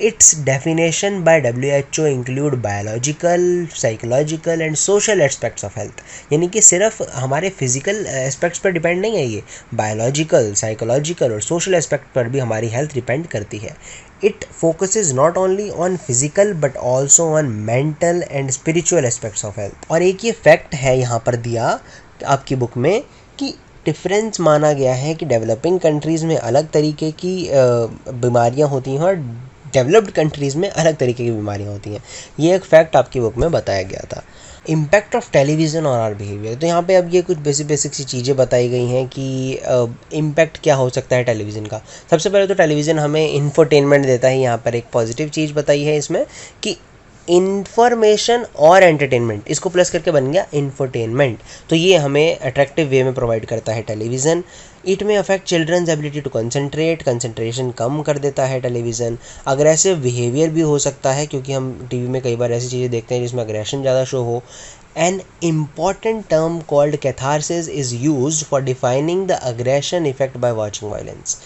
It's definition bye WHO include biological, psychological and social aspects of health. यानी कि सिर्फ हमारे फिजिकल एस्पेक्ट्स पर डिपेंड नहीं है, ये बायोलॉजिकल, साइकोलॉजिकल और सोशल एस्पेक्ट पर भी हमारी हेल्थ डिपेंड करती है। It focuses not only on physical but also on mental and spiritual aspects of health. और एक ये फैक्ट है यहाँ पर दिया आपकी बुक में कि डिफरेंस माना गया है कि डेवलपिंग कंट्रीज़ में अलग तरीके की बीमारियाँ होती हैं और डेवलप्ड कंट्रीज़ में अलग तरीके की बीमारियाँ होती हैं। ये एक फैक्ट आपकी बुक में बताया गया था। इम्पैक्ट ऑफ टेलीविज़न और आवर बिहेवियर, तो यहाँ पे अब ये कुछ बेसिक सी चीज़ें बताई गई हैं कि इम्पैक्ट क्या हो सकता है टेलीविज़न का। सबसे पहले तो टेलीविज़न हमें इंफोटेनमेंट देता है। यहाँ पर एक पॉजिटिव चीज़ बताई है इसमें कि इंफॉर्मेशन और एंटरटेनमेंट, इसको प्लस करके बन गया इंफोटेनमेंट। तो ये हमें अट्रैक्टिव वे में प्रोवाइड करता है टेलीविज़न। इट में affect children's ability to concentration कम कर देता है टेलीविज़न। अग्रेसिव बिहेवियर भी हो सकता है, क्योंकि हम टीवी में कई बार ऐसी चीज़ें देखते हैं जिसमें अग्रेशन ज़्यादा शो हो। An important term called catharsis is used for defining the aggression effect by watching violence.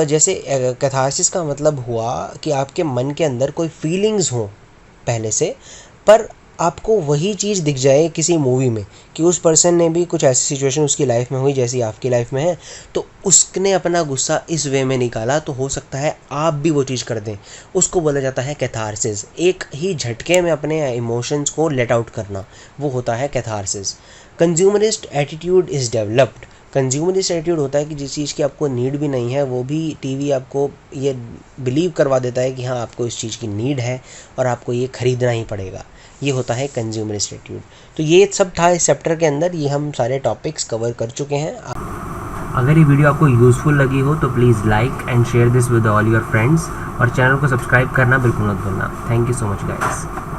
जैसे कैथारसिस का मतलब हुआ कि आपके मन के अंदर कोई फीलिंग्स हों पहले से, पर आपको वही चीज़ दिख जाए किसी मूवी में कि उस पर्सन ने भी कुछ ऐसी सिचुएशन उसकी लाइफ में हुई जैसी आपकी लाइफ में है, तो उसने अपना गुस्सा इस वे में निकाला, तो हो सकता है आप भी वो चीज़ कर दें। उसको बोला जाता है कैथारसिस। एक ही झटके में अपने इमोशंस को लेट आउट करना, वो होता है catharsis. Consumerist attitude is developed. Consumerist attitude होता है कि जिस चीज़ की आपको नीड भी नहीं है, वो भी टीवी आपको ये बिलीव करवा देता है कि हाँ आपको इस चीज़ की नीड है और आपको ये ख़रीदना ही पड़ेगा। ये होता है कंज्यूमरिस्ट एटीट्यूड। तो ये सब था इस चैप्टर के अंदर। ये हम सारे टॉपिक्स कवर कर चुके हैं। अगर ये वीडियो आपको यूज़फुल लगी हो तो please like and share this with all your friends, और चैनल को सब्सक्राइब करना बिल्कुल मत भूलना। Thank you so much guys.